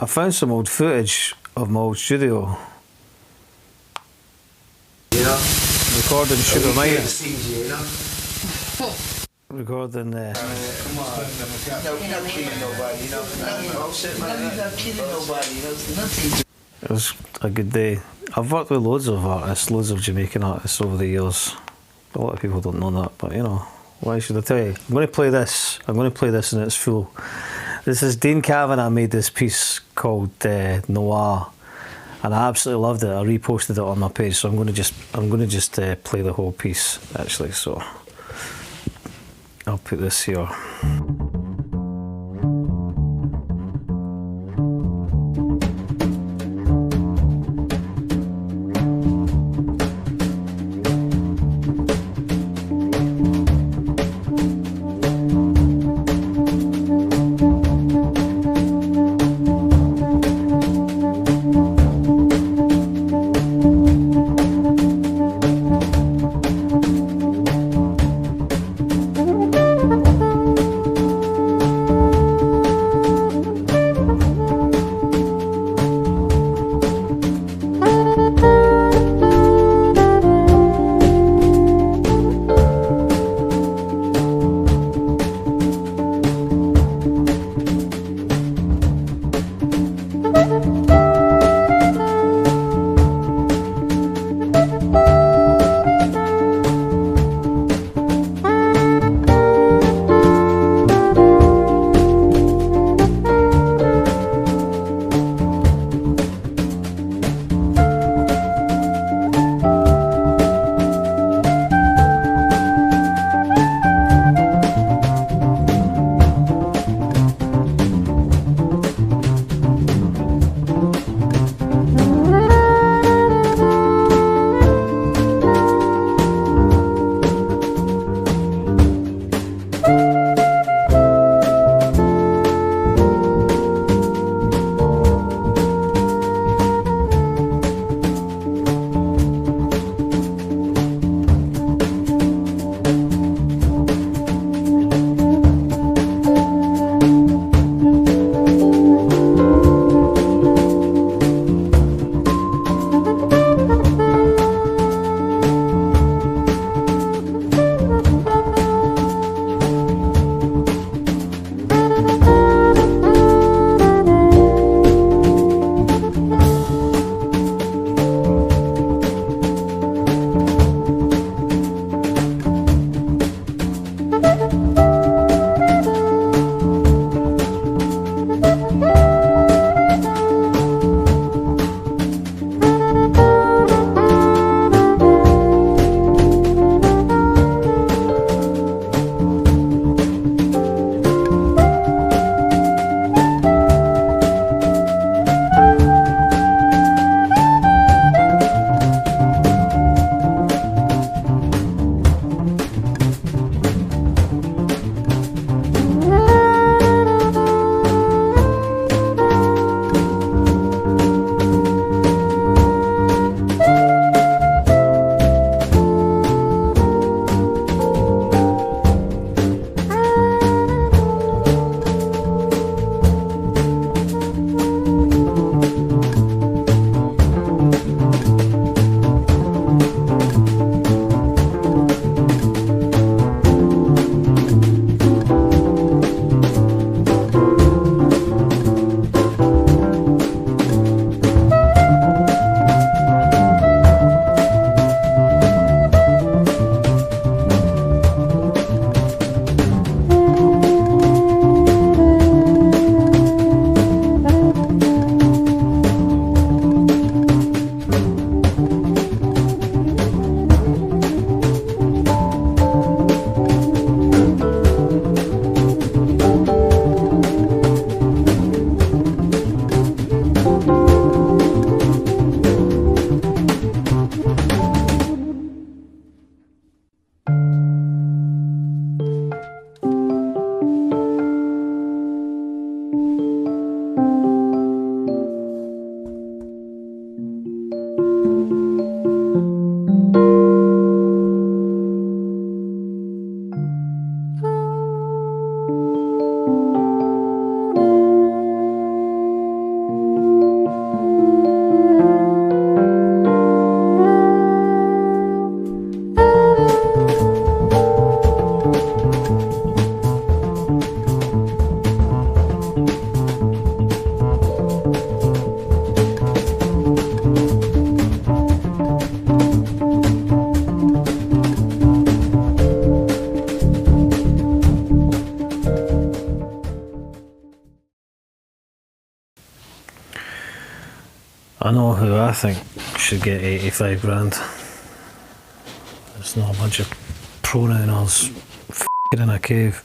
I found some old footage of my old studio. You know? Recording Sugar Mania. You know? Recording Come on. No, we're not killing nobody, you know? No shit like that. We're not killing nobody, you know? Nothing. It was a good day. I've worked with loads of artists, loads of Jamaican artists over the years. A lot of people don't know that, but you know, why should I tell you? I'm going to play this. I'm going to play this in its full. This is Dean Kavanagh made this piece called Noir, and I absolutely loved it. I reposted it on my page, so I'm going to just play the whole piece actually. So I'll put this here. I know who I think should get 85 grand. It's not a bunch of pronouners f***ing in a cave.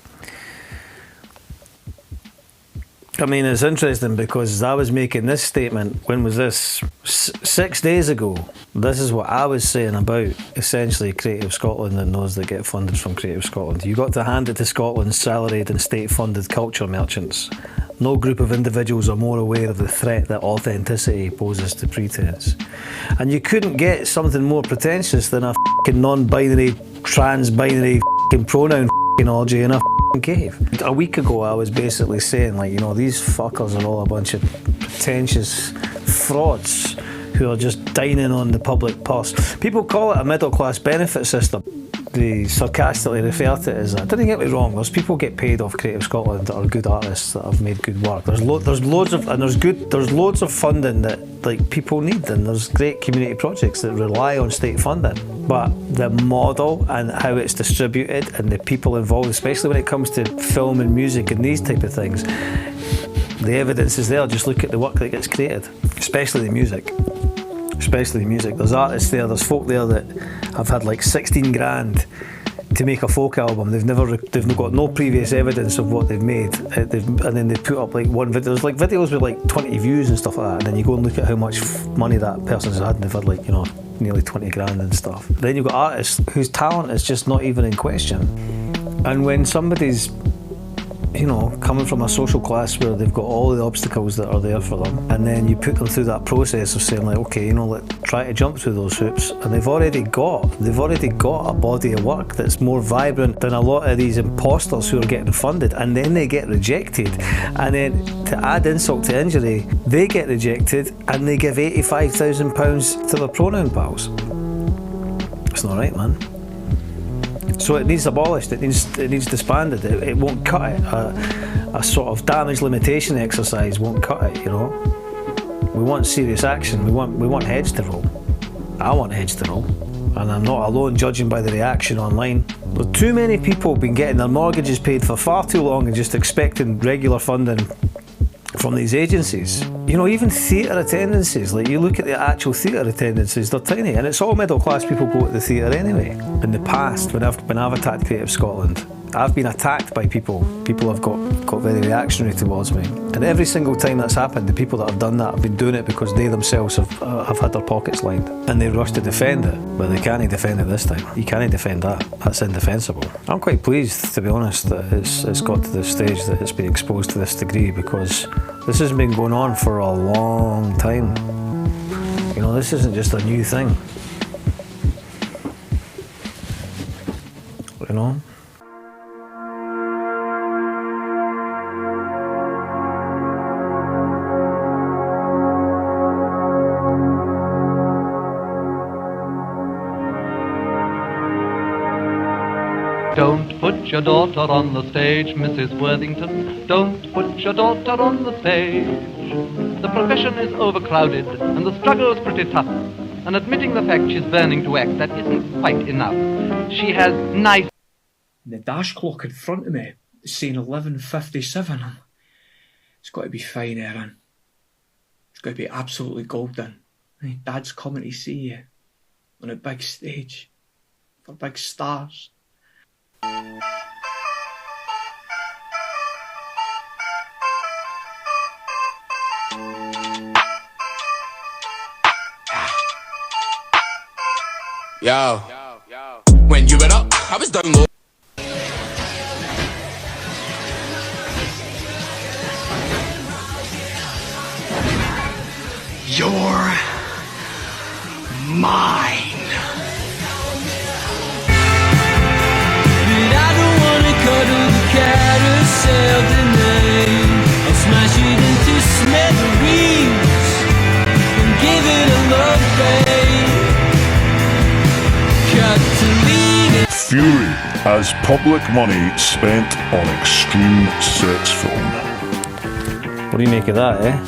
I mean, it's interesting because I was making this statement, when was this? 6 days ago. This is what I was saying about, essentially, Creative Scotland and those that get funded from Creative Scotland. You got to hand it to Scotland's salaried and state-funded culture merchants. No group of individuals are more aware of the threat that authenticity poses to pretense. And you couldn't get something more pretentious than a f***ing non-binary, trans-binary f***ing pronoun f***ing orgy in a cave. A week ago I was basically saying, like, you know, these fuckers are all a bunch of pretentious frauds who are just dining on the public purse. People call it a middle class benefit system. They sarcastically refer to it as that. Don't get me wrong, there's people get paid off Creative Scotland that are good artists that have made good work. There's loads of funding that like people need, and there's great community projects that rely on state funding. But the model and how it's distributed and the people involved, especially when it comes to film and music and these type of things, the evidence is there. Just look at the work that gets created, especially the music. There's artists there, there's folk there that have had like 16 grand to make a folk album. They've got no previous evidence of what they've made, and then they put up like one video. There's like videos with like 20 views and stuff like that, and then you go and look at how much money that person's had, and they've had like, you know, nearly 20 grand and stuff. Then you've got artists whose talent is just not even in question. And when somebody's, you know, coming from a social class where they've got all the obstacles that are there for them, and then you put them through that process of saying like, okay, you know, try to jump through those hoops, and they've already got a body of work that's more vibrant than a lot of these imposters who are getting funded, and then they get rejected, and then to add insult to injury, they get rejected and they give £85,000 to their pronoun pals. It's not right, man. So it needs abolished, it needs disbanded, it won't cut it. A sort of damage limitation exercise won't cut it, you know. We want serious action, we want heads to roll. I want heads to roll. And I'm not alone judging by the reaction online. But too many people have been getting their mortgages paid for far too long and just expecting regular funding from these agencies. You know, even theatre attendances, like you look at the actual theatre attendances, they're tiny, and it's all middle class people go to the theatre anyway. In the past, when I've attacked Creative Scotland, I've been attacked by people. People have got very reactionary towards me. And every single time that's happened, the people that have done that have been doing it because they themselves have had their pockets lined. And they rush to defend it, but they can't defend it this time. You can't defend that. That's indefensible. I'm quite pleased, to be honest, that it's got to this stage, that it's been exposed to this degree, because this has been going on for a long time. You know, this isn't just a new thing. You know? Don't put your daughter on the stage, Mrs. Worthington. Don't put your daughter on the stage. The profession is overcrowded and the struggle is pretty tough. And admitting the fact she's burning to act, that isn't quite enough. She has nice... The dash clock in front of me is saying 11:57. It's got to be fine, Erin. It's got to be absolutely golden. Hey, Dad's coming to see you on a big stage for big stars. Yo, when you were up, I was done more. You're mine. But I don't wanna go to the carousel tonight. I'll smash it into smithereens and give it a love bait. Fury as public money spent on extreme sex film. What do you make of that, eh?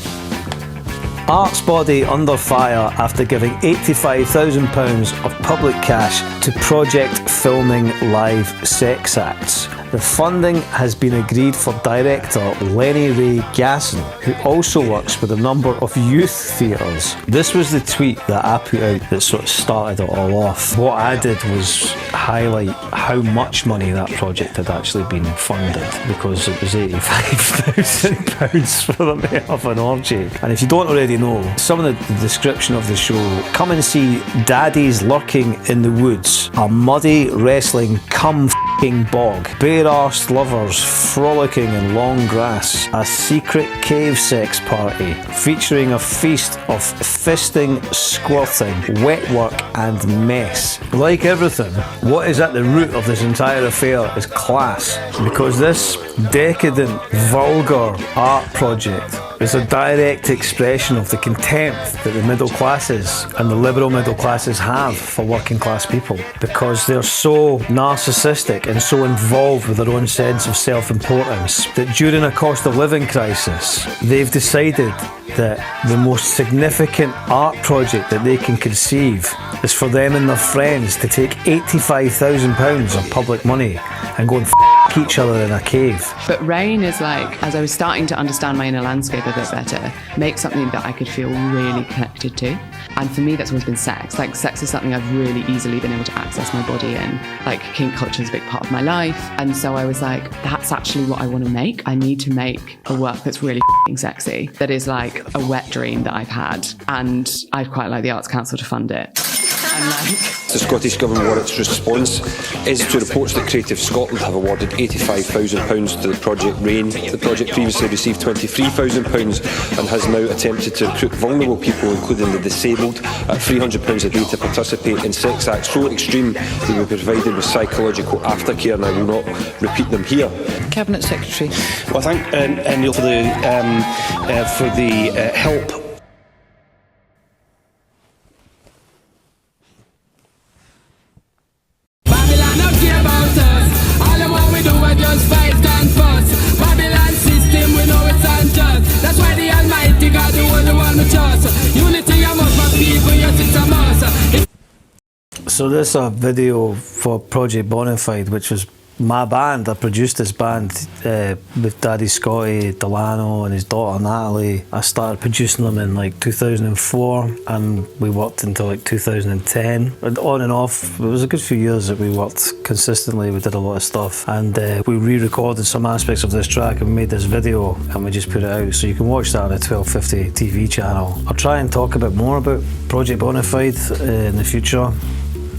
Art's body under fire after giving £85,000 of public cash to project filming live sex acts. The funding has been agreed for director Lenny Ray Gasson, who also works with a number of youth theatres. This was the tweet that I put out that sort of started it all off. What I did was highlight how much money that project had actually been funded, because it was £85,000 for them to have an orgy. And if you don't already know, some of the description of the show: come and see daddies lurking in the woods, a muddy wrestling cum-f***ing bog, bare-arsed lovers frolicking in long grass, a secret cave sex party featuring a feast of fisting, squirting, wet work and mess. Like everything, what is at the root of this entire affair is class, because this decadent, vulgar art project is a direct expression of the contempt that the middle classes and the liberal middle classes have for working class people, because they're so narcissistic and so involved with their own sense of self-importance that during a cost of living crisis they've decided that the most significant art project that they can conceive is for them and their friends to take £85,000 of public money and go and each other in a cave. But Rain is like, as I was starting to understand my inner landscape a bit better, make something that I could feel really connected to. And for me, that's always been sex. Like, sex is something I've really easily been able to access my body in. Like, kink culture is a big part of my life. And so I was like, that's actually what I want to make. I need to make a work that's really sexy, that is like a wet dream that I've had. And I'd quite like the Arts Council to fund it. The Scottish Government's response is to reports that Creative Scotland have awarded £85,000 to the project Rain. The project previously received £23,000 and has now attempted to recruit vulnerable people, including the disabled, at £300 a day to participate in sex acts so extreme they will be provided with psychological aftercare, and I will not repeat them here. Cabinet Secretary. Well, I thank Neil for the help. So this is a video for Project Bonafide, which was my band. I produced this band with Daddy Scotty Delano and his daughter Natalie. I started producing them in like 2004 and we worked until like 2010. And on and off, it was a good few years that we worked consistently. We did a lot of stuff, and we re-recorded some aspects of this track and made this video and we just put it out. So you can watch that on the 1250 TV channel. I'll try and talk a bit more about Project Bonafide in the future.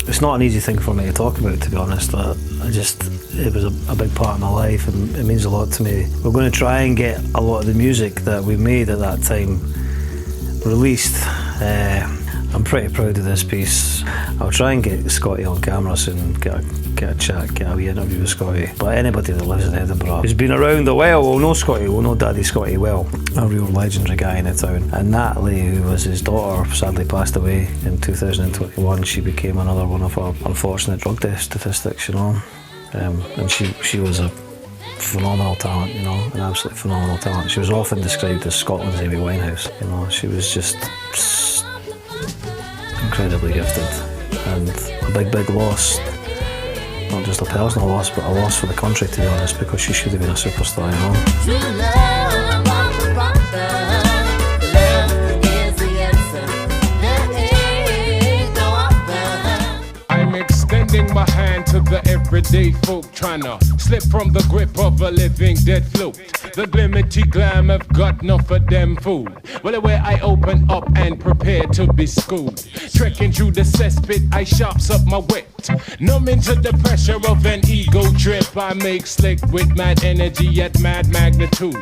It's not an easy thing for me to talk about, to be honest. It was a big part of my life and it means a lot to me. We're going to try and get a lot of the music that we made at that time released. I'm pretty proud of this piece. I'll try and get Scotty on camera soon, get a chat, get a wee interview with Scotty. But anybody that lives in Edinburgh who's been around a while will know Scotty, will know Daddy Scotty well. A real legendary guy in the town. And Natalie, who was his daughter, sadly passed away in 2021. She became another one of our unfortunate drug death statistics, you know. And she was a phenomenal talent, you know, an absolutely phenomenal talent. She was often described as Scotland's Amy Winehouse, you know. She was just incredibly gifted, and a big loss. Not just a personal loss, but a loss for the country, to be honest, because she should have been a superstar, you know. I'm extending my hand to the everyday folk, tryna slip from the grip of a living dead float. The glimity glam have got enough of them food. Well, the way I open up and prepare to be schooled. Trekking through the cesspit, I sharps up my wit. Numbing to the pressure of an ego trip. I make slick with mad energy at mad magnitude.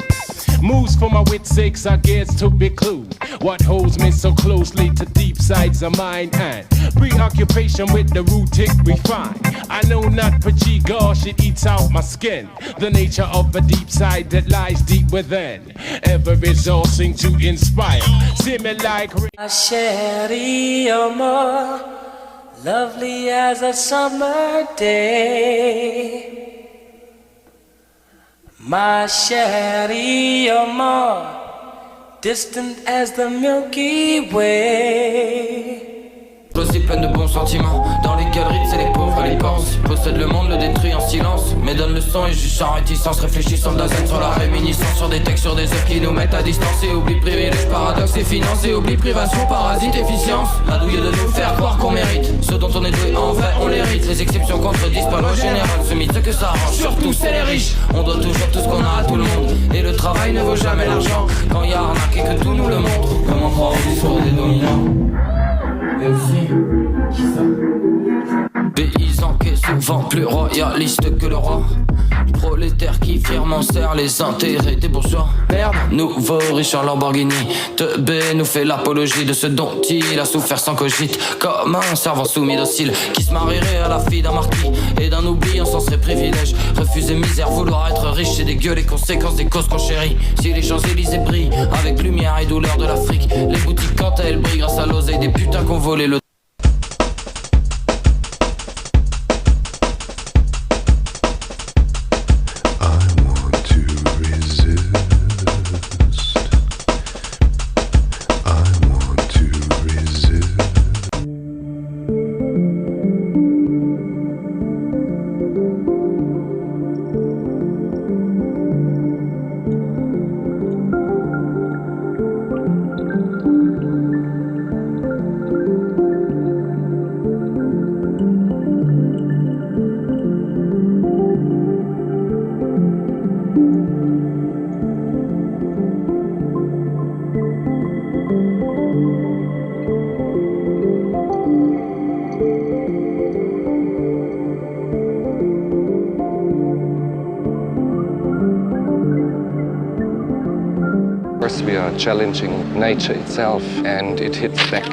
Moves for my wit's sakes, I guess to be clued. What holds me so closely to deep sides of mine, and preoccupation with the root tick refine. I know not for gosh, it eats out my skin. The nature of a deep side that lies deep within, ever resourcing to inspire. See me like Ma chérie, amor, lovely as a summer day. My chérie, amor, distant as the Milky Way. aussi pleine de bons sentiments. Dans les galeries, c'est les pauvres, les pensent. Possède le monde, le détruit en silence. Mais donne le son et juge sans réticence. Réfléchissant de la scène sur la réminiscence. Sur des textes, sur des œuvres qui nous mettent à distance. Et oublie privilège, paradoxe et finance. Et oublie privation, parasite, efficience. La douille de nous faire croire qu'on mérite. Ce dont on est doué, en vrai, on l'hérite. Les exceptions contredisent pas loi générale. Ce mythe, ce que ça arrange, surtout c'est les riches. On doit toujours tout ce qu'on a à tout le monde. Et le travail ne vaut jamais l'argent. Quand y a arnaque et que tout nous le montre. Comment croire au discours des dominants? Et aussi, qui ça? Paysan qui est souvent plus royaliste que le roi. Prolétaire qui fièrement sert les intérêts des bourgeois. Merde, nouveau riche en Lamborghini. Teubé nous fait l'apologie de ce dont il a souffert sans cogite. Comme un servant soumis docile qui se marierait à la fille d'un marquis. Et d'un oubli, on s'en serait privilège. Refuser misère, vouloir être riche, c'est dégueu les conséquences des causes qu'on chérit. Si les Champs-Élysées brillent avec lumière et douleur de l'Afrique, les boutiques quand elles brillent grâce à l'oseille des putains qu'on volé le. We are challenging nature itself, and it hits back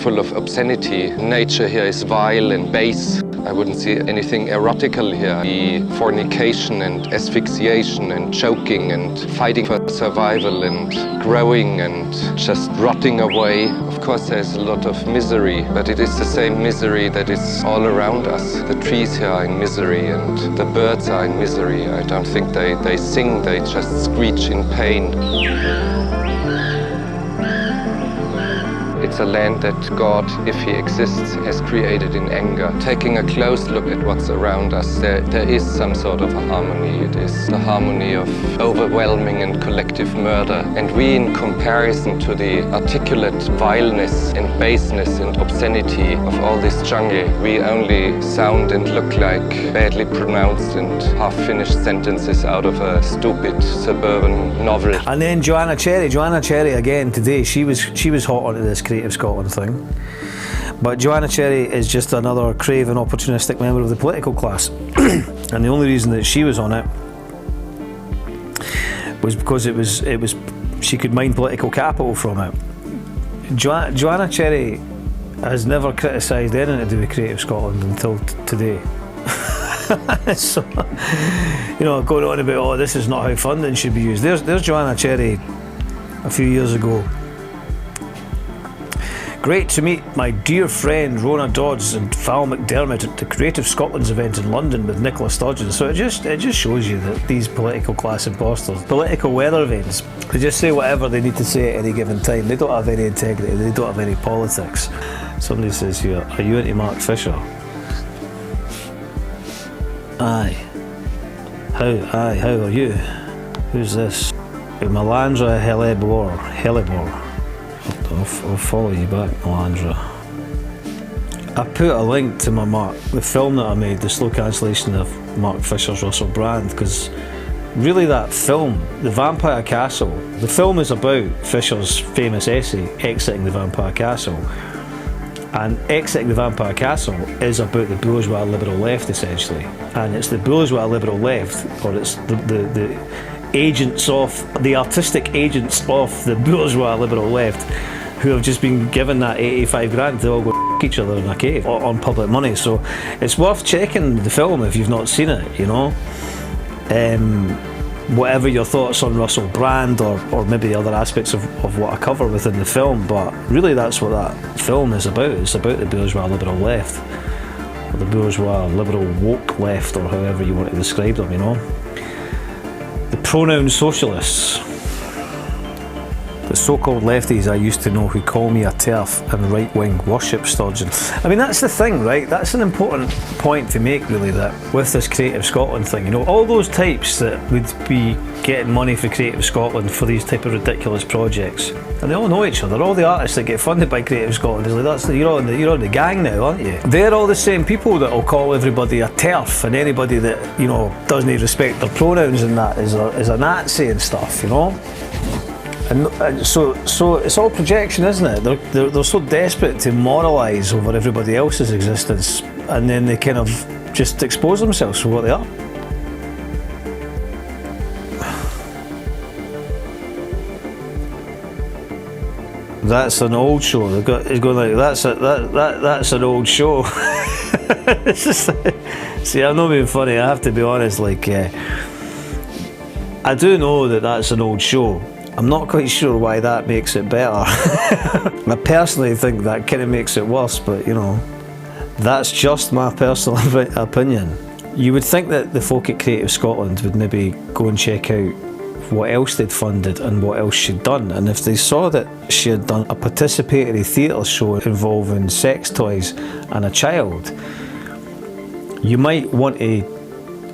full of obscenity. Nature here is vile and base. I wouldn't see anything erotical here. The fornication and asphyxiation and choking and fighting for survival and growing and just rotting away. Of course there's a lot of misery, but it is the same misery that is all around us. The trees here are in misery and the birds are in misery. I don't think they sing, they just screech in pain. It's a land that God, if he exists, has created in anger. Taking a close look at what's around us, there is some sort of a harmony. It is the harmony of overwhelming and collective murder. And we, in comparison to the articulate vileness and baseness and obscenity of all this jungle, we only sound and look like badly pronounced and half-finished sentences out of a stupid suburban novel. And then Joanna Cherry again today, she was hot onto this Creative Scotland thing. But Joanna Cherry is just another craven, opportunistic member of the political class. And the only reason that she was on it was because it was she could mine political capital from it. Joanna Cherry has never criticised anything to do with Creative Scotland until today. So, you know, going on about, oh, this is not how funding should be used. There's Joanna Cherry a few years ago. Great to meet my dear friend Rona Dodds and Val McDermott at the Creative Scotland's event in London with Nicola Sturgeon. So it just shows you that these political class imposters, political weather vanes, they just say whatever they need to say at any given time. They don't have any integrity, they don't have any politics. Somebody says here, are you into Mark Fisher? Aye. How are you? Who's this? Melandra Helibor. I'll follow you back, Melandra. I put a link to the film that I made, the slow cancellation of Mark Fisher's Russell Brand, because really that film, The Vampire Castle, the film is about Fisher's famous essay, Exiting the Vampire Castle. And Exiting the Vampire Castle is about the bourgeois liberal left, essentially. And it's the bourgeois liberal left, or it's the agents of, the artistic agents of the bourgeois liberal left, who have just been given that 85 grand to all go each other in a cave on public money. So it's worth checking the film if you've not seen it, you know. Whatever your thoughts on Russell Brand or maybe other aspects of what I cover within the film, but really that's what that film is about. It's about the bourgeois liberal left, or the bourgeois liberal woke left, or however you want to describe them, you know. The pronoun socialists. the so-called lefties I used to know who call me a TERF and right-wing worship Sturgeon. I mean, that's the thing, right? That's an important point to make, really, that with this Creative Scotland thing, you know, all those types that would be getting money for Creative Scotland for these type of ridiculous projects, and they all know each other. All the artists that get funded by Creative Scotland, is like, you're on the gang now, aren't you? They're all the same people that will call everybody a TERF, and anybody that, you know, doesn't respect their pronouns and that is a Nazi and stuff, you know. And so it's all projection, isn't it? They're so desperate to moralise over everybody else's existence, and then they kind of just expose themselves for what they are. That's an old show. He's going like, that's an old show. It's just, see, I'm not being funny. I have to be honest. Like, I do know that that's an old show. I'm not quite sure why that makes it better. I personally think that kind of makes it worse, but you know, that's just my personal opinion. You would think that the folk at Creative Scotland would maybe go and check out what else they'd funded and what else she'd done, and if they saw that she had done a participatory theatre show involving sex toys and a child, you might want to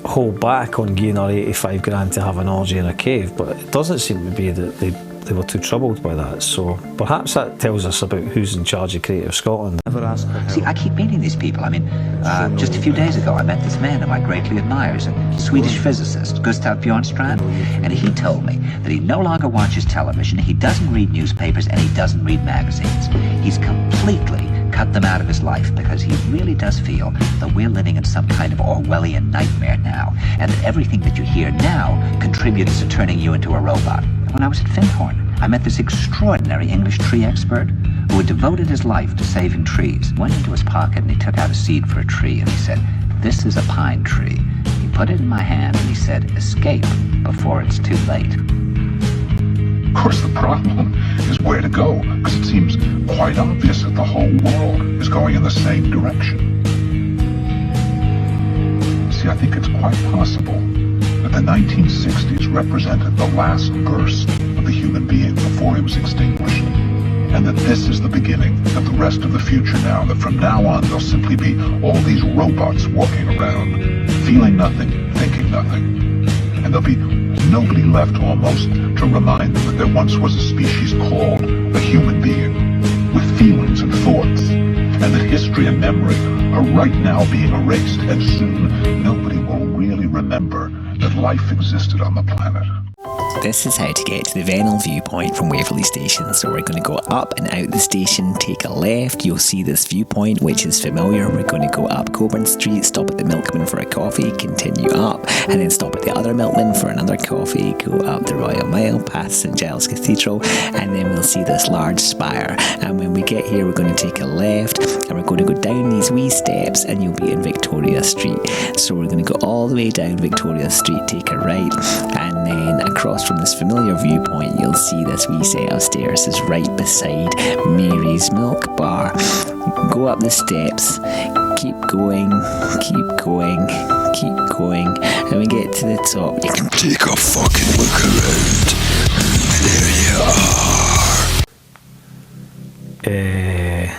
hold back on giving her 85 grand to have an orgy in a cave, but it doesn't seem to be that they were too troubled by that, so perhaps that tells us about who's in charge of Creative Scotland. See, I keep meeting these people. I mean, just a few days ago I met this man whom I greatly admire, a Swedish physicist, Gustav Bjornstrand, and he told me that he no longer watches television, he doesn't read newspapers, and he doesn't read magazines. He's completely cut them out of his life because he really does feel that we're living in some kind of Orwellian nightmare now, and that everything that you hear now contributes to turning you into a robot. When I was at Finhorn, I met this extraordinary English tree expert who had devoted his life to saving trees. Went into his pocket and he took out a seed for a tree and he said, "This is a pine tree." He put it in my hand and he said, "Escape before it's too late." Of course, the problem is where to go, because it seems quite obvious that the whole world is going in the same direction. See, I think it's quite possible that the 1960s represented the last burst of the human being before he was extinguished, and that this is the beginning of the rest of the future now, that from now on there'll simply be all these robots walking around, feeling nothing, thinking nothing, and there'll be nobody left almost to remind them that there once was a species called a human being with feelings and thoughts, and that history and memory are right now being erased, and soon nobody will really remember that life existed on the planet. This is how to get to the Vennel viewpoint from Waverley Station. So we're going to go up and out the station, take a left, you'll see this viewpoint which is familiar. We're going to go up Coburn Street, stop at the Milkman for a coffee, continue up, and then stop at the other Milkman for another coffee, go up the Royal Mile, past St Giles Cathedral, and then we'll see this large spire. And when we get here, we're going to take a left, and we're going to go down these wee steps, and you'll be in Victoria Street. So we're going to go all the way down Victoria Street, take a right, and then across from this familiar viewpoint, you'll see this wee set of stairs is right beside Mary's Milk Bar. Go up the steps, keep going, and we get to the top. You can take a fucking look around. There you are.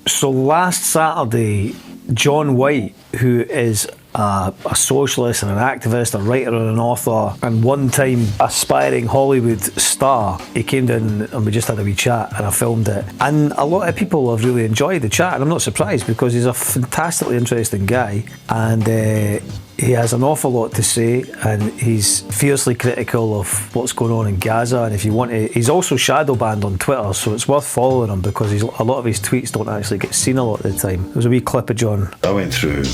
So last Saturday, John White, who is a socialist and an activist, a writer and an author, and one-time aspiring Hollywood star, he came down and we just had a wee chat and I filmed it, and a lot of people have really enjoyed the chat, and I'm not surprised because he's a fantastically interesting guy, and he has an awful lot to say, and he's fiercely critical of what's going on in Gaza. And if you want to, he's also shadow banned on Twitter, so it's worth following him because a lot of his tweets don't actually get seen a lot of the time. There's a wee clip of John. I went through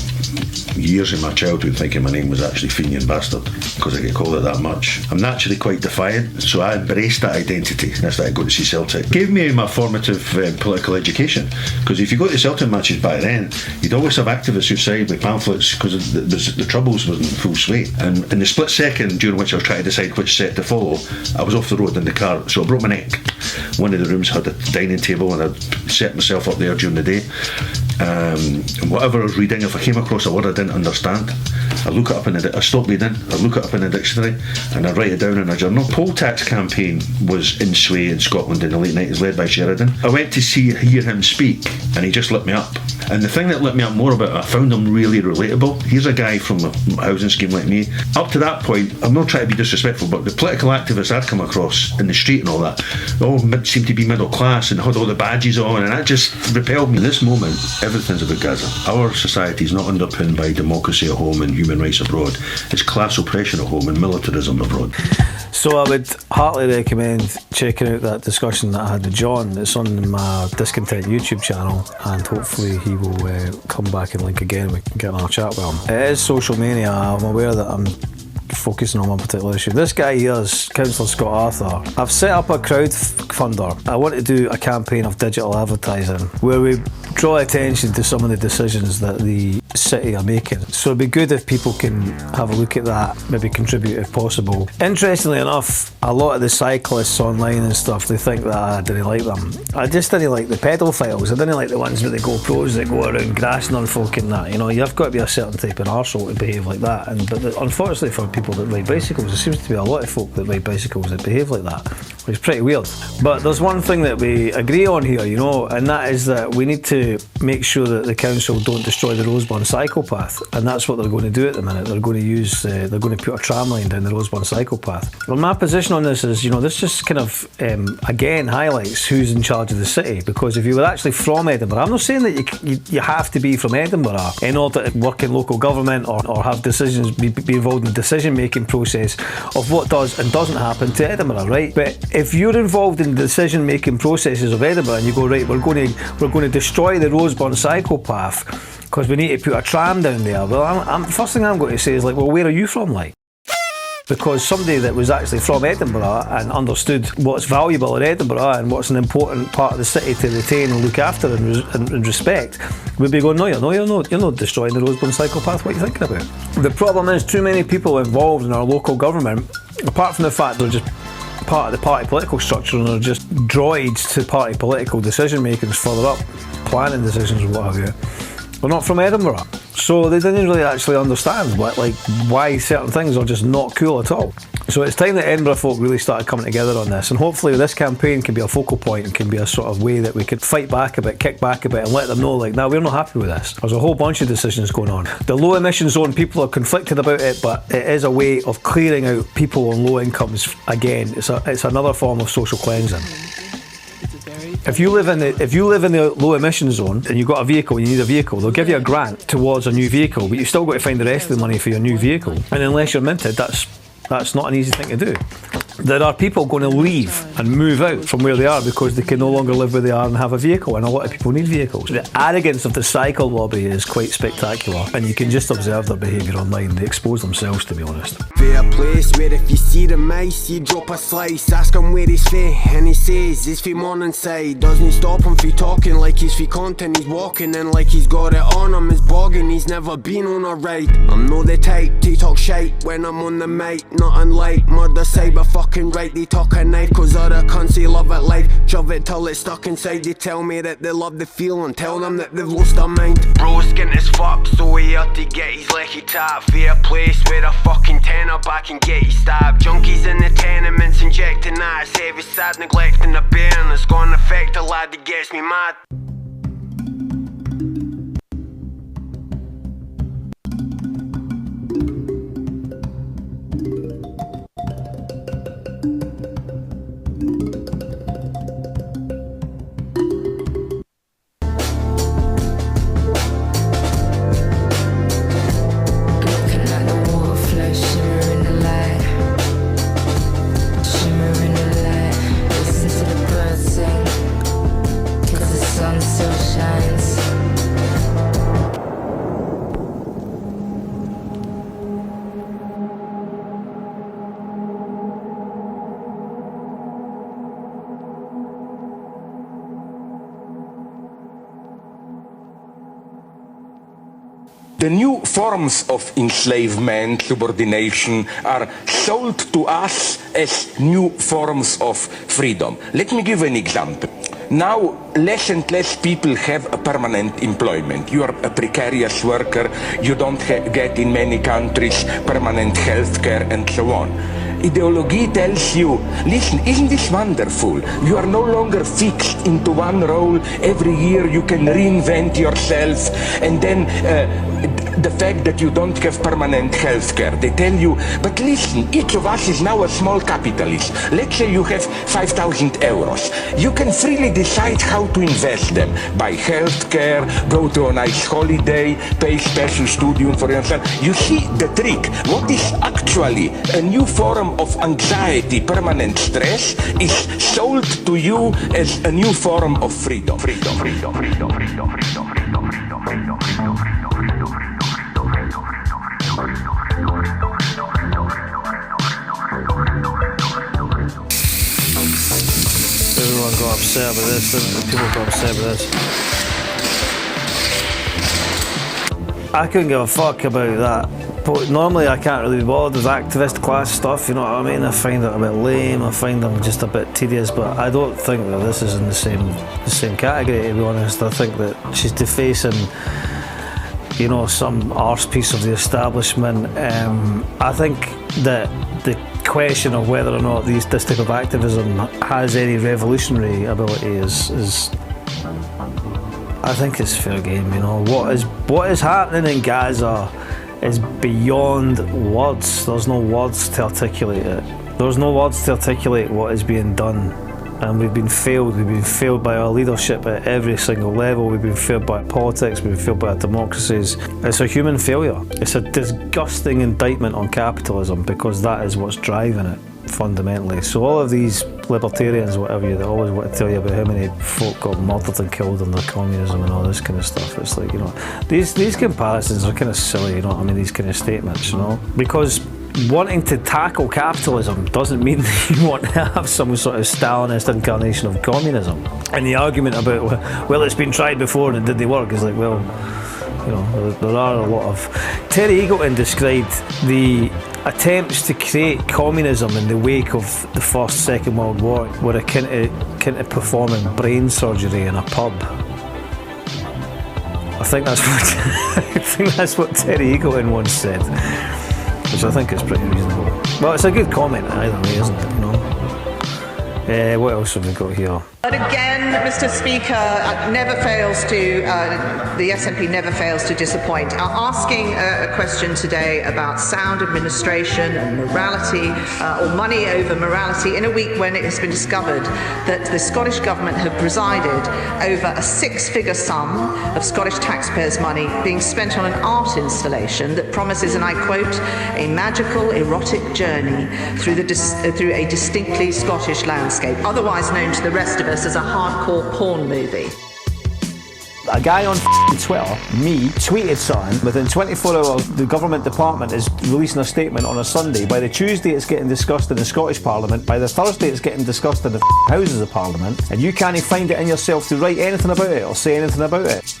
years in my childhood thinking my name was actually Fenian Bastard because I get called it that much. I'm naturally quite defiant, so I embraced that identity, and I started going to see Celtic. It gave me my formative political education, because if you go to Celtic matches back then, you'd always have activists who side with pamphlets because the troubles was in full sway, and in the split second during which I was trying to decide which set to follow, I was off the road in the car, so I broke my neck. One of the rooms had a dining table, and I'd set myself up there during the day. And whatever I was reading, if I came across a word I didn't understand, I stop reading, I look it up in the dictionary, and I write it down in a journal. Poll tax campaign was in sway in Scotland in the late 90s, led by Sheridan. I went to hear him speak, and he just lit me up. And the thing that lit me up more about it, I found him really relatable. Here's a guy from a housing scheme like me. Up to that point, I'm not trying to be disrespectful, but the political activists I'd come across in the street and all that, they all seemed to be middle class and had all the badges on, and that just repelled me. In this moment, everything's about Gaza. Our society is not underpinned by democracy at home and human rights abroad. It's class oppression at home and militarism abroad. So I would heartily recommend checking out that discussion that I had with John. It's on my Discontent YouTube channel, and hopefully he will come back and link again and we can get another chat with him. It is Social Mania. I'm aware that I'm focusing on one particular issue. This guy here is Councillor Scott Arthur. I've set up a crowdfunder. I want to do a campaign of digital advertising where we draw attention to some of the decisions that the city are making. So it'd be good if people can have a look at that, maybe contribute if possible. Interestingly enough, a lot of the cyclists online and stuff, they think that I didn't like them. I just didn't like the pedophiles. I didn't like the ones with the GoPros that go around grassing on folk and that. You know, you've got to be a certain type of arsehole to behave like that. But unfortunately for people that ride bicycles, there seems to be a lot of folk that ride bicycles that behave like that, which is pretty weird. But there's one thing that we agree on here, you know, and that is that we need to make sure that the council don't destroy the Roseburn cyclepath, and that's what they're going to do at the minute. They're going to use, they're going to put a tram line down the Roseburn cyclepath. Well, my position on this is, you know, this just kind of again highlights who's in charge of the city, because if you were actually from Edinburgh, I'm not saying that you have to be from Edinburgh in order to work in local government or have decisions, be involved in the decision making process of what does and doesn't happen to Edinburgh, right? But if you're involved in the decision making processes of Edinburgh and you go, right, we're going to destroy the Roseburn cyclepath because we need to put a tram down there, well, first thing I'm going to say is like, well, where are you from, like? Because somebody that was actually from Edinburgh and understood what's valuable in Edinburgh and what's an important part of the city to retain and look after and respect would be going, no, you're not destroying the Roseburn cyclepath, what are you thinking about? The problem is too many people involved in our local government, apart from the fact they're just part of the party political structure and are just droids to party political decision makings further up, planning decisions and what have you. They're not from Edinburgh, so they didn't really actually understand why certain things are just not cool at all. So it's time that Edinburgh folk really started coming together on this, and hopefully this campaign can be a focal point and can be a sort of way that we could fight back a bit, kick back a bit, and let them know, like, no, we're not happy with this. There's a whole bunch of decisions going on. The low emission zone, people are conflicted about it, but it is a way of clearing out people on low incomes. Again, it's another form of social cleansing. If you live in the low emission zone and you've got a vehicle and you need a vehicle, they'll give you a grant towards a new vehicle, but you've still got to find the rest of the money for your new vehicle. And unless you're minted, that's not an easy thing to do. There are people going to leave and move out from where they are because they can no longer live where they are and have a vehicle, and a lot of people need vehicles. The arrogance of the cycle lobby is quite spectacular, and you can just observe their behaviour online. They expose themselves, to be honest. Fair place where if you see the mice, you drop a slice. Ask him where he's fae, and he says he's fi Morningside. Doesn't stop him fi talking like he's fi content. He's walking in like he's got it on him. He's bogging, he's never been on a ride. I'm no the type to talk shite when I'm on the mic. Not unlike murder cyber fucking right. They talk a knife cause other cunts they love it life. Shove it till it's stuck inside. They tell me that they love the feel and tell them that they've lost their mind. Bro's skint as fuck, so he had to get his lecky tap. Fair place where a fucking tenner back and get his stab. Junkies in the tenements injecting that. It's heavy, sad, neglecting the burn. It's gonna affect a lad that gets me mad. The new forms of enslavement, subordination, are sold to us as new forms of freedom. Let me give an example. Now, less and less people have a permanent employment. You are a precarious worker, you don't get in many countries permanent health care and so on. Ideology tells you, listen, isn't this wonderful? You are no longer fixed into one role. Every year you can reinvent yourself. And then the fact that you don't have permanent health care, they tell you, but listen, each of us is now a small capitalist. Let's say you have 5,000 euros. You can freely decide how to invest them. Buy health care, go to a nice holiday, pay special studium for yourself. You see the trick. What is actually a new form of anxiety, permanent stress, is sold to you as a new form of freedom. Freedom, freedom, freedom, freedom, freedom, freedom, freedom, freedom, freedom, freedom, freedom. Everyone got upset with this, didn't they? People got upset with this. I couldn't give a fuck about that. But normally I can't really be bothered with activist class stuff, you know what I mean? I find it a bit lame, I find them just a bit tedious, but I don't think that this is in the same category, to be honest. I think that she's defacing, you know, some arse piece of the establishment. I think that the question of whether or not this type of activism has any revolutionary ability is I think it's fair game, you know. What is happening in Gaza is beyond words. There's no words to articulate it. There's no words to articulate what is being done. And we've been failed. We've been failed by our leadership at every single level. We've been failed by politics. We've been failed by our democracies. It's a human failure. It's a disgusting indictment on capitalism because that is what's driving it fundamentally. So all of these libertarians, whatever you, they always want to tell you about how many folk got murdered and killed under communism and all this kind of stuff. It's like, you know, these comparisons are kind of silly, you know what I mean, these kind of statements, you know, because wanting to tackle capitalism doesn't mean that you want to have some sort of Stalinist incarnation of communism. And the argument about, well, it's been tried before and did they work, is like, well, you know, there are a lot of... Terry Eagleton described the attempts to create communism in the wake of the First, Second World War were akin to performing brain surgery in a pub. I think that's what Terry Eagleton once said, which I think is pretty reasonable. Well, it's a good comment either way, isn't it? You know. What else have we got here? But again, Mr. Speaker, the SNP never fails to disappoint. Asking a question today about sound administration and morality, or money over morality, in a week when it has been discovered that the Scottish Government have presided over a six-figure sum of Scottish taxpayers' money being spent on an art installation that promises, and I quote, a magical, erotic journey through a distinctly Scottish landscape, otherwise known to the rest of us as a hardcore porn movie. A guy on Twitter, me, tweeted something. Within 24 hours, the government department is releasing a statement on a Sunday. By the Tuesday, it's getting discussed in the Scottish Parliament. By the Thursday, it's getting discussed in the Houses of Parliament. And you can't find it in yourself to write anything about it or say anything about it.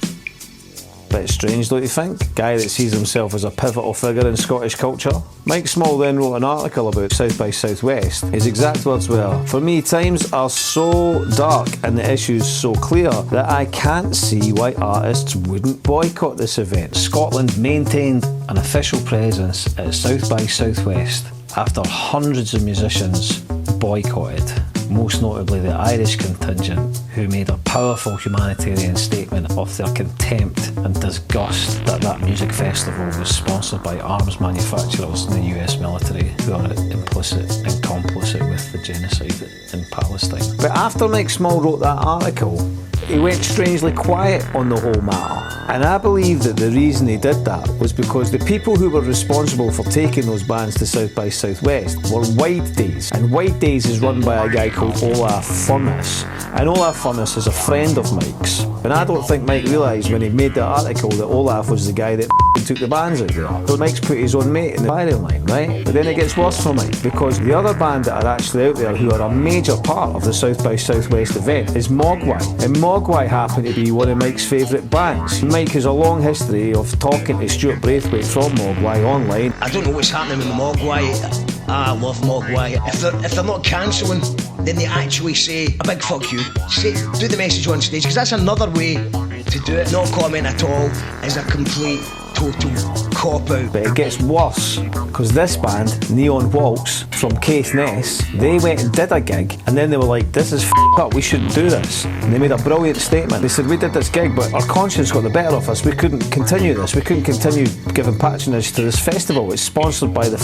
Bit strange, don't you think? Guy that sees himself as a pivotal figure in Scottish culture. Mike Small then wrote an article about South by Southwest. His exact words were, "For me, times are so dark and the issues so clear that I can't see why artists wouldn't boycott this event." Scotland maintained an official presence at South by Southwest after hundreds of musicians boycotted, most notably the Irish contingent, who made a powerful humanitarian statement of their contempt and disgust that music festival was sponsored by arms manufacturers in the US military, who are implicit and complicit with the genocide in Palestine. But after Mike Small wrote that article, he went strangely quiet on the whole matter. And I believe that the reason he did that was because the people who were responsible for taking those bands to South by Southwest were Wide Days. And Wide Days is run by a guy called Olaf Furness. And Olaf Furness is a friend of Mike's. And I don't think Mike realised when he made the article that Olaf was the guy that took the bands out there. So Mike's put his own mate in the firing line, right? But then it gets worse for Mike, because the other band that are actually out there who are a major part of the South by Southwest event is Mogwai. And Mogwai happened to be one of Mike's favourite bands. Mike has a long history of talking to Stuart Braithwaite from Mogwai online. I don't know what's happening with the Mogwai. I love Mogwai. If they're not cancelling, then they actually say a big fuck you. Do the message on stage, because that's another way to do it. No comment at all is a complete, total cop-out. But it gets worse, because this band, Neon Waltz, from Caithness, they went and did a gig, and then they were like, this is f***ed up, we shouldn't do this. And they made a brilliant statement. They said, we did this gig, but our conscience got the better of us. We couldn't continue this. We couldn't continue giving patronage to this festival. It's sponsored by the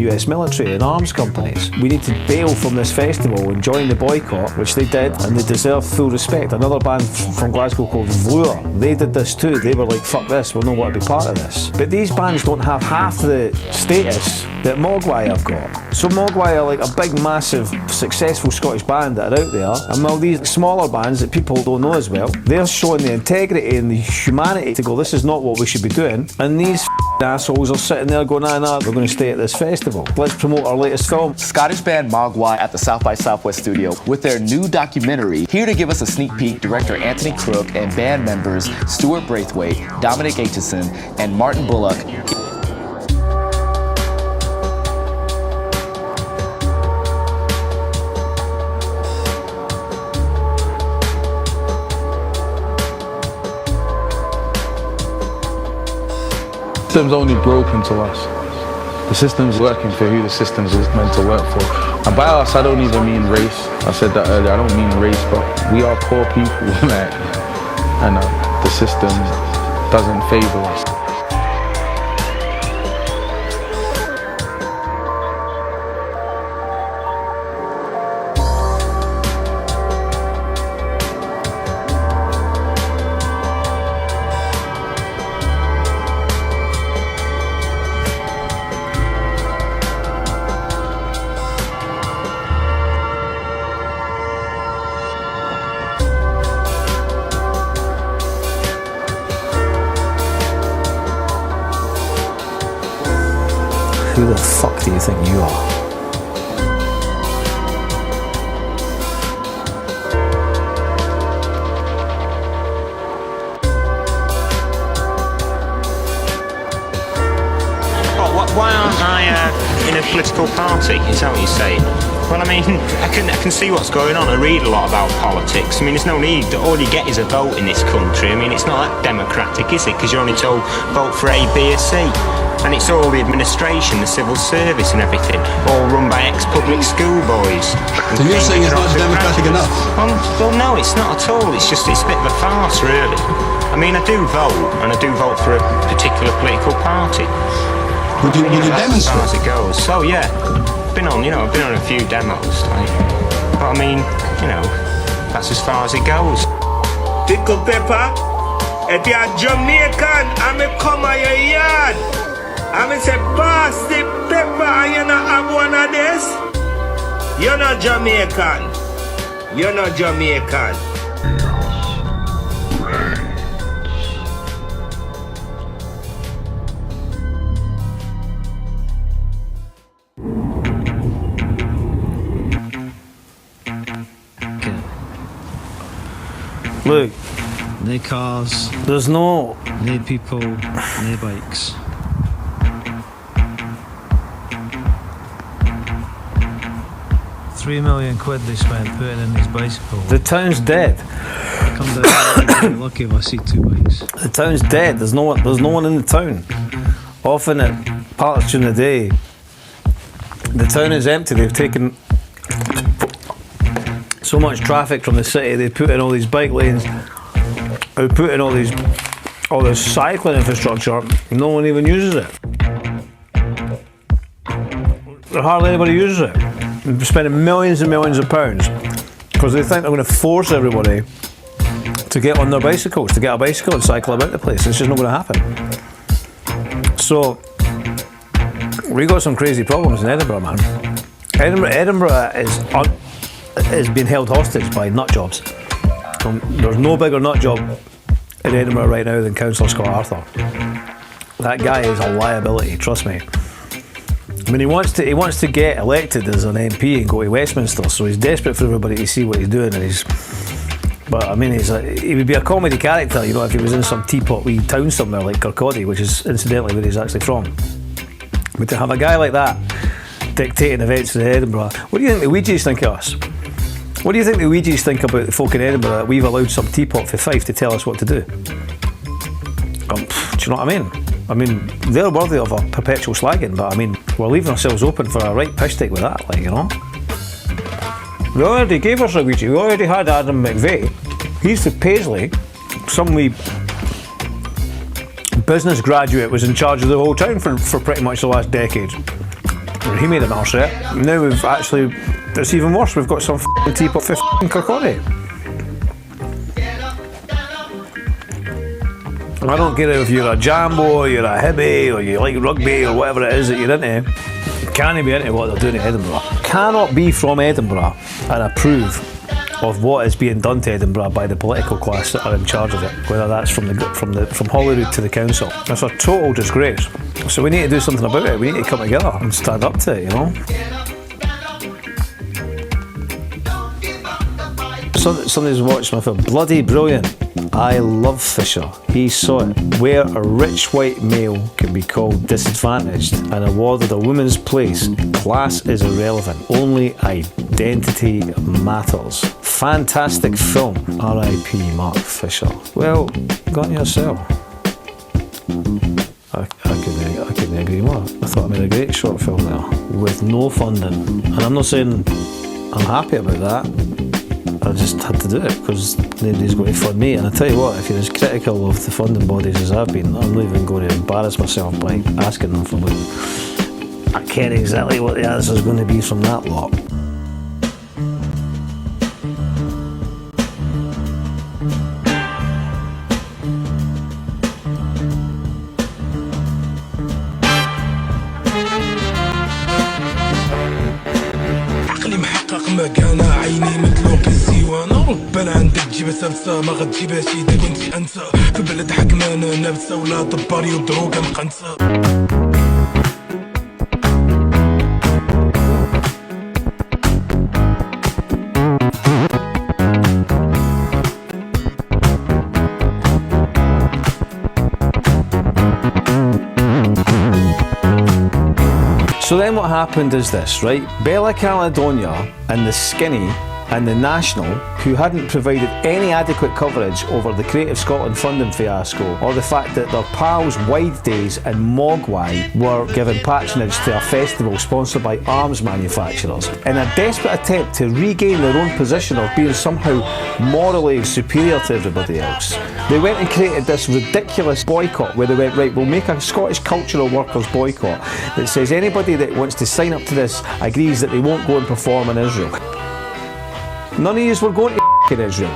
US military and arms companies. We need to bail from this festival and join the boycott, which they did, and they deserve full respect. Another band from Glasgow called Vlur, they did this too. They were like, fuck this, we'll not want to be part of this. But these bands don't have half the status that Mogwai have got. So Mogwai are like a big, massive, successful Scottish band that are out there, and while these smaller bands that people don't know as well, they're showing the integrity and the humanity to go, this is not what we should be doing, and these assholes are sitting there going, nah, we're going to stay at this festival. Let's promote our latest film. Scottish band Mogwai at the South by Southwest studio with their new documentary. Here to give us a sneak peek, director Anthony Crook and band members Stuart Braithwaite, Dominic Aitchison, and Martin Bullock. The system's only broken to us. The system's working for who the system's meant to work for. And by us, I don't even mean race. I said that earlier, I don't mean race, but we are poor people, like, and the system doesn't favour us. Who the fuck do you think you are? Why aren't I in a political party? Is that what you're saying? Well, I mean, I can see what's going on. I read a lot about politics. I mean, there's no need. All you get is a vote in this country. I mean, it's not that democratic, is it? Because you're only told vote for A, B or C. And it's all the administration, the civil service and everything, all run by ex-public schoolboys. So you're saying it's not democratic enough? Well, no, it's not at all. It's a bit of a farce, really. I mean, I do vote, and I do vote for a particular political party. Would you demonstrate? As far as it goes. So yeah, I've been on a few demos, like, but I mean, that's as far as it goes. Pickle pepper, if you're Jamaican, I'm a come on your yard. I'm a say, pass the pepper, and you not have one of this. You're not Jamaican. You're not Jamaican. Look, no cars, there's no people, no bikes. £3 million they spent putting in these bicycles. The town's dead. I come down, I'm lucky if I see two bikes. The town's dead. There's no one in the town. Often at parts during the day, the town is empty. They've taken so much traffic from the city. They put in all these bike lanes. They put in all this cycling infrastructure. No one even uses it. Hardly anybody uses it. They're spending millions and millions of pounds because they think they're going to force everybody to get on their bicycles, to get a bicycle and cycle about the place. It's just not going to happen. So we got some crazy problems in Edinburgh, man. Edinburgh is being held hostage by nut jobs. There's no bigger nut job in Edinburgh right now than Councillor Scott Arthur. That guy is a liability, trust me. I mean, he wants to get elected as an MP and go to Westminster, so he's desperate for everybody to see what he's doing, and he's But I mean, he would be a comedy character, you know, if he was in some teapot wee town somewhere like Kirkcaldy, which is incidentally where he's actually from. But to have a guy like that dictating events in Edinburgh, what do you think the Ouija's think of us? What do you think the Ouija's think about the folk in Edinburgh that we've allowed some teapot for Fife to tell us what to do? Do you know what I mean? I mean, they're worthy of a perpetual slagging, but I mean, we're leaving ourselves open for a right piss take with that, like, you know? We already gave us a Ouija, we already had Adam McVeigh. He's the Paisley, some wee business graduate was in charge of the whole town for pretty much the last decade. He made an arse of it. Now we've actually, it's even worse, we've got some f***ing teapot for f***ing Kirkcaldy. I don't care if you're a Jambo, or you're a Hibbie, or you like rugby, or whatever it is that you're into. You can't be into what they're doing in Edinburgh. Cannot be from Edinburgh and approve of what is being done to Edinburgh by the political class that are in charge of it, whether that's from Holyrood to the council. It's a total disgrace. So we need to do something about it. We need to come together and stand up to it, you know. Somebody's watched my film. Bloody brilliant. I love Fisher. He saw it. Where a rich white male can be called disadvantaged and awarded a woman's place, class is irrelevant. Only identity matters. Fantastic film. R.I.P. Mark Fisher. Well, got yourself. I couldn't agree more. I thought I made a great short film there with no funding. And I'm not saying I'm happy about that. I just had to do it because nobody's going to fund me. And I tell you what, if you're as critical of the funding bodies as I've been, I'm not even going to embarrass myself by asking them for money. I care exactly what the answer is going to be from that lot. ربنا عندك تجيب سلسة ما غتجيبهاش إذا كنتي أنت في بلد حكمانة نابسة ولا ضباري ودروكة مقنسة. So then what happened is this, right? Bella Caledonia and the Skinny and the National, who hadn't provided any adequate coverage over the Creative Scotland funding fiasco or the fact that their pals Wide Days and Mogwai were given patronage to a festival sponsored by arms manufacturers. In a desperate attempt to regain their own position of being somehow morally superior to everybody else, they went and created this ridiculous boycott where they went, right, we'll make a Scottish cultural workers boycott that says anybody that wants to sign up to this agrees that they won't go and perform in Israel. None of yous were going to Israel.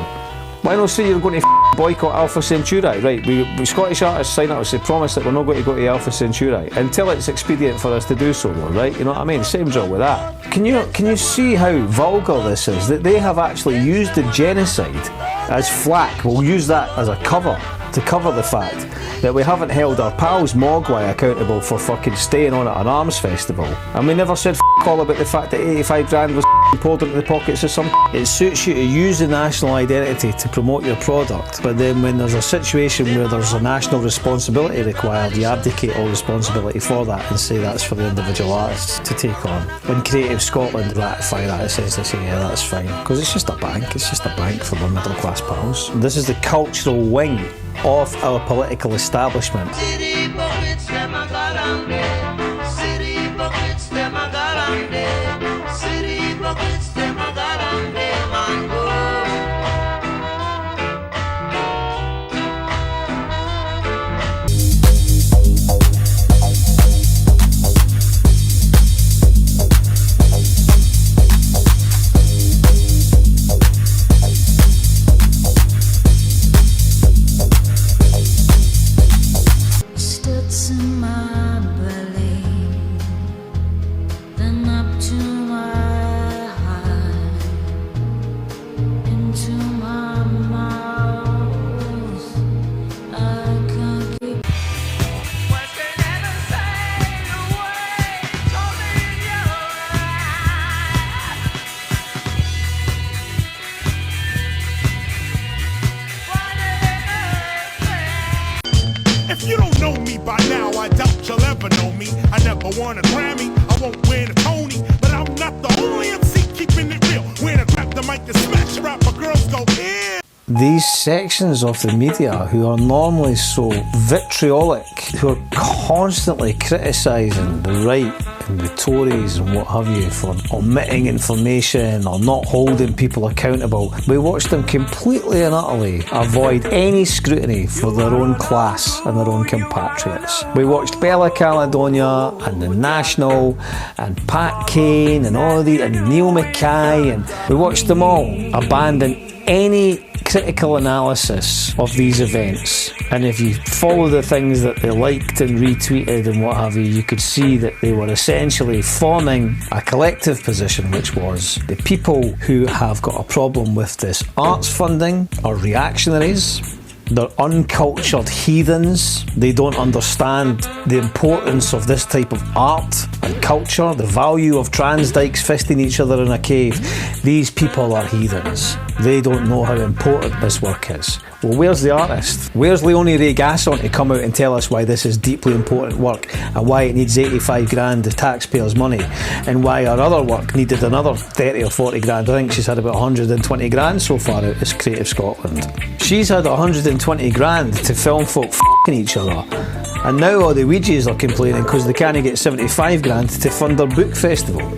Why not say you're going to boycott Alpha Centauri? Right, we Scottish artists sign up and say promise that we're not going to go to Alpha Centauri until it's expedient for us to do so, though, right? You know what I mean? Same drill with that. Can you see how vulgar this is? That they have actually used the genocide as flack. We'll use that as a cover to cover the fact that we haven't held our pals Mogwai accountable for fucking staying on at an arms festival. And we never said all about the fact that 85 grand was poured into the pockets of some. It suits you to use the national identity to promote your product, but then when there's a situation where there's a national responsibility required, you abdicate all responsibility for that and say that's for the individual artists to take on. When Creative Scotland ratify that, it says they say, yeah, that's fine. Because it's just a bank, for the middle class pals. This is the cultural wing of our political establishment. won a Grammy, I won't win a Tony, but I'm not the only MC keeping it real. When I grab the mic and smash a rapper, girls go in. These sections of the media who are normally so vitriolic, who are constantly criticising the right and the Tories and what have you for omitting information or not holding people accountable, we watch them completely and utterly avoid any scrutiny for their own class and their own compatriots. We watched Bella Caledonia and The National and Pat Kane and all the and Neil Mackay, and we watched them all abandon any critical analysis of these events. And if you follow the things that they liked and retweeted and what have you, you could see that they were essentially forming a collective position, which was the people who have got a problem with this arts funding are reactionaries. They're uncultured heathens. They don't understand the importance of this type of art and culture, the value of trans dykes fisting each other in a cave. These people are heathens. They don't know how important this work is. Well, where's the artist? Where's Leonie Ray Gasson to come out and tell us why this is deeply important work and why it needs 85 grand of taxpayers' money and why our other work needed another 30 or 40 grand. I think she's had about 120 grand so far out as Creative Scotland. She's had 120 grand to film folk f***ing each other. And now all the Ouija's are complaining because they can't get 75 grand to fund their book festival.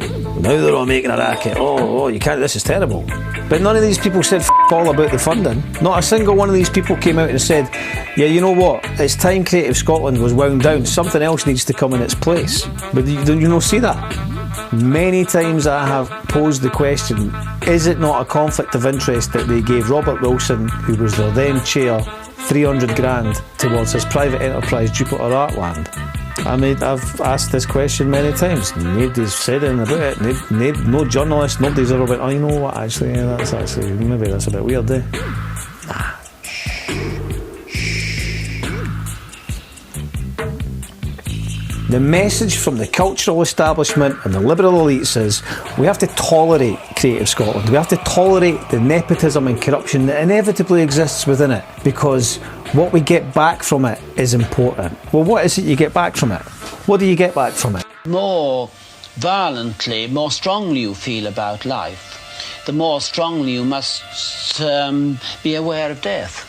Now they're all making a racket. Oh, you can't, this is terrible. But none of these people said f*** all about the funding. Not a single one of these people came out and said, yeah, you know what, it's time Creative Scotland was wound down, something else needs to come in its place. But you don't see that. Many times I have posed the question, is it not a conflict of interest that they gave Robert Wilson, who was their then chair, 300 grand towards his private enterprise Jupiter Artland? I mean, I've asked this question many times. Nobody's said anything about it. No journalist, nobody's ever went, oh, you know what, actually, yeah, maybe that's a bit weird, eh? Nah. The message from the cultural establishment and the liberal elites is we have to tolerate Creative Scotland. We have to tolerate the nepotism and corruption that inevitably exists within it, because what we get back from it is important. Well, what is it you get back from it? What do you get back from it? More violently, more strongly you feel about life, the more strongly you must be aware of death.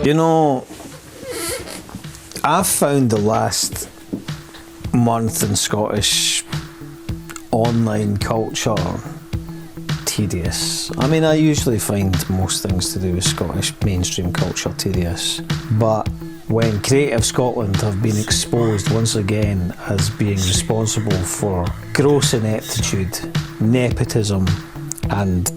You know, I've found the last month in Scottish online culture tedious. I mean, I usually find most things to do with Scottish mainstream culture tedious, but when Creative Scotland have been exposed once again as being responsible for gross ineptitude, nepotism and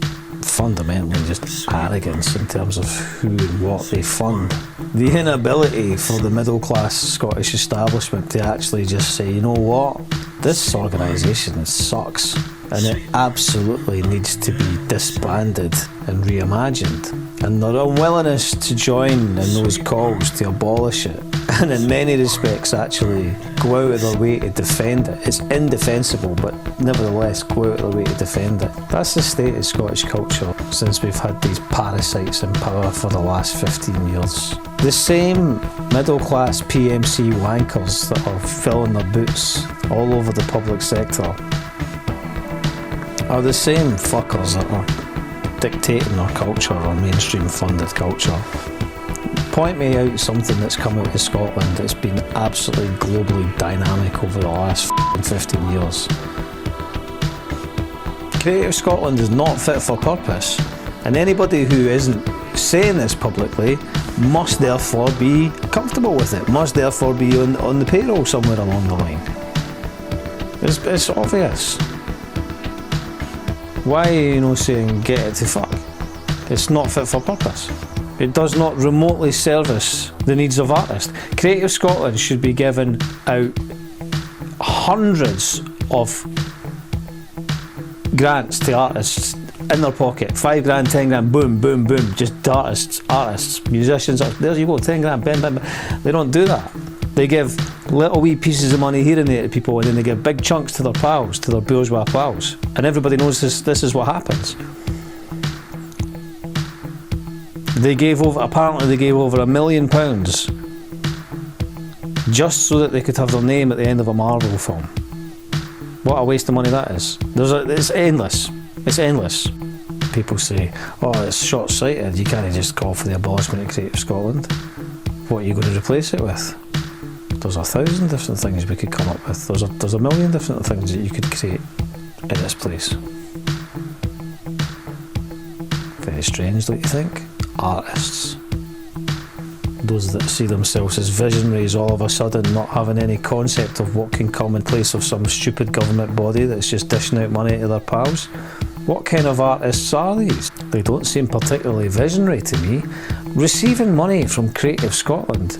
fundamentally just arrogance in terms of who and what they fund. The inability for the middle class Scottish establishment to actually just say, you know what, this organisation sucks and it absolutely needs to be disbanded and reimagined. and their unwillingness to join in those calls to abolish it, and in many respects actually go out of their way to defend it. It's indefensible, but nevertheless go out of their way to defend it. That's the state of Scottish culture since we've had these parasites in power for the last 15 years. The same middle class PMC wankers that are filling their boots all over the public sector are the same fuckers that are dictating our culture, our mainstream funded culture. Point me out something that's come out of Scotland that's been absolutely globally dynamic over the last 15 years. Creative Scotland is not fit for purpose, and anybody who isn't saying this publicly must therefore be comfortable with it, must therefore be on the payroll somewhere along the line. It's obvious. Why are you saying get it to fuck? It's not fit for purpose. It does not remotely service the needs of artists. Creative Scotland should be giving out hundreds of grants to artists in their pocket. 5 grand, 10 grand, boom, boom, boom. Just artists, musicians. There you go, 10 grand, bam, bam, bam. They don't do that. They give little wee pieces of money here and there to people, and then they give big chunks to their pals, to their bourgeois pals. And everybody knows this is what happens. Apparently they gave over £1 million just so that they could have their name at the end of a Marvel film. What a waste of money that is. It's endless. It's endless. People say, oh, it's short-sighted, you can't just call for the abolishment of Creative Scotland. What are you going to replace it with? There's 1,000 different things we could come up with. There's a million different things that you could create in its place. Very strange, don't you think? Artists, those that see themselves as visionaries, all of a sudden not having any concept of what can come in place of some stupid government body that's just dishing out money to their pals. What kind of artists are these? They don't seem particularly visionary to me. Receiving money from Creative Scotland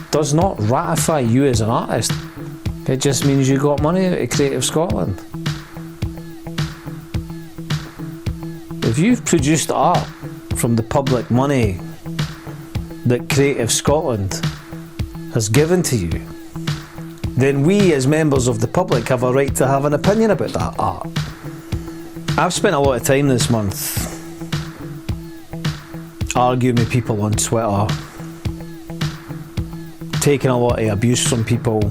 does not ratify you as an artist. It just means you got money out of Creative Scotland. If you've produced art from the public money that Creative Scotland has given to you, then we as members of the public have a right to have an opinion about that art. I've spent a lot of time this month arguing with people on Twitter, taking a lot of abuse from people.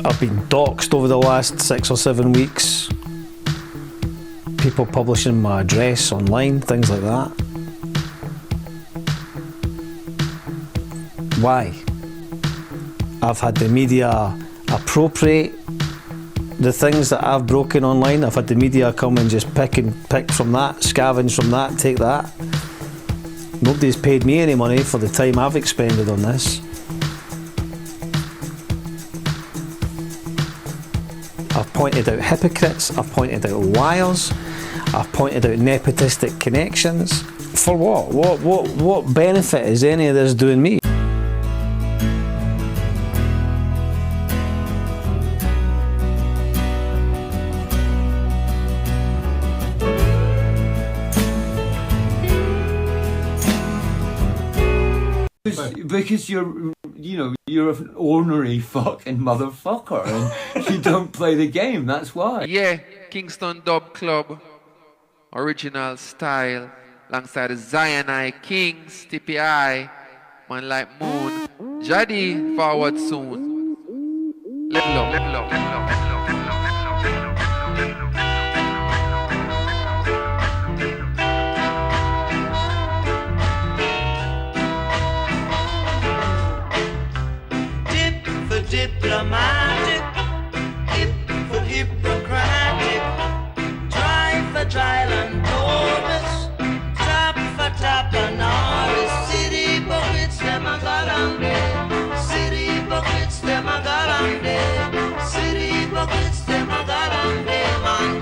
I've been doxxed over the last 6 or 7 weeks. People publishing my address online, things like that. Why? I've had the media appropriate the things that I've broken online. I've had the media come and just pick from that, scavenge from that, take that. Nobody's paid me any money for the time I've expended on this. I've pointed out hypocrites, I've pointed out liars, I've pointed out nepotistic connections. For what? What benefit is any of this doing me? Because you're an ornery fucking motherfucker and you don't play the game, that's why. Yeah, Kingston Dub Club, original style, alongside the Zionite Kings, Tippy Eye, Man Like Moon, Jadi forward soon. Let love, let love, let love, let love, let love, let love. Diplomatic, hip for Hippocratic, try for trial and Taurus, tap for tap and Norris, city buckets, them I got on there, city buckets, them I got on there, city buckets, them I got on there, man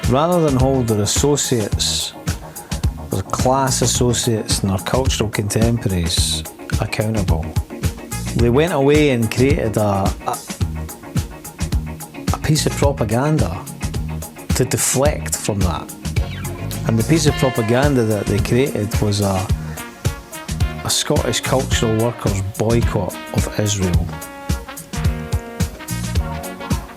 go. Rather than hold their associates, their class associates and their cultural contemporaries accountable, they went away and created a piece of propaganda to deflect from that. And the piece of propaganda that they created was a Scottish cultural workers' boycott of Israel.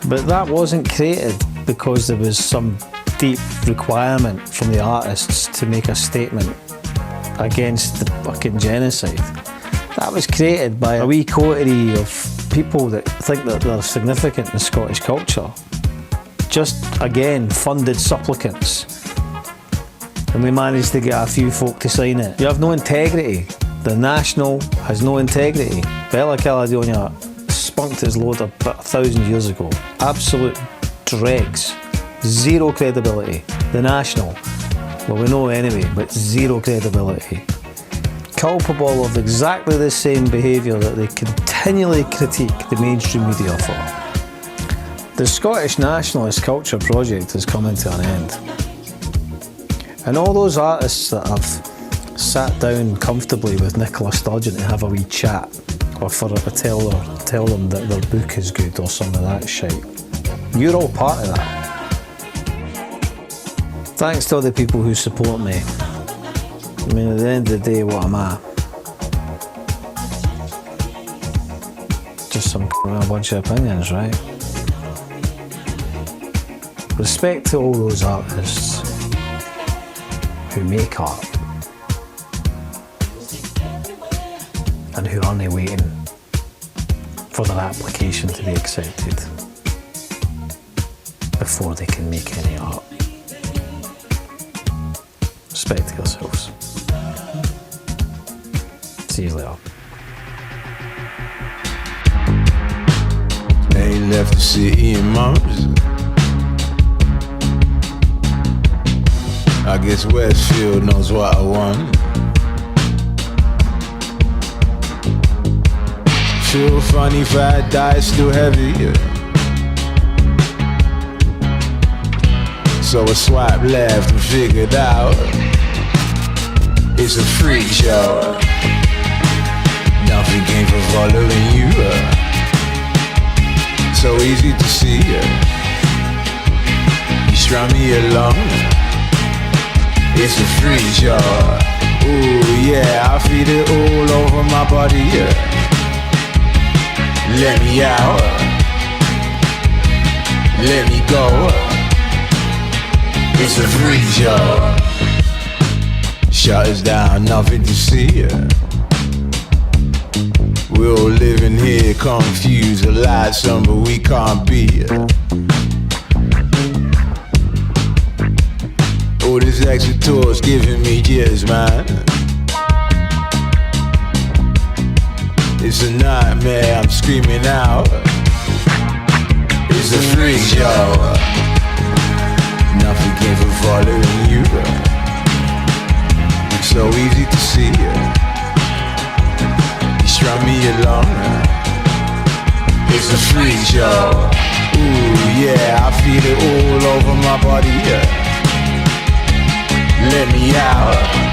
But that wasn't created because there was some deep requirement from the artists to make a statement against the fucking genocide. That was created by a wee coterie of people that think that they're significant in Scottish culture. Just, again, funded supplicants. And we managed to get a few folk to sign it. You have no integrity. The National has no integrity. Bella Caledonia spunked its load about 1,000 years ago. Absolute dregs. Zero credibility. The National, well, we know anyway, but zero credibility. Culpable of exactly the same behaviour that they continually critique the mainstream media for. The Scottish Nationalist Culture Project is coming to an end. And all those artists that have sat down comfortably with Nicola Sturgeon to have a wee chat, or for her to tell them that their book is good or some of that shit, you're all part of that. Thanks to all the people who support me. I mean, at the end of the day, what am I? Just a bunch of opinions, right? Respect to all those artists who make art and who aren't waiting for their application to be accepted before they can make any art. Respect to yourselves. See you later. They left the city in months. I guess Westfield knows what I want. Feel funny if I die, still heavy. So I swipe left and figured out it's a freak show. Nothing came from following you. So easy to see. You strung me along. It's a freak show. Ooh yeah, I feel it all over my body. Let me out. Let me go. It's a freak show. Shutters down, nothing to see. We're all living here confused, a lights on but we can't be. All this extra tour's giving me jitters, man. It's a nightmare, I'm screaming out. It's a freak show. Nothing came from following you. So easy to see. You strung me along. It's a freak show. Ooh yeah, I feel it all over my body. Let me out.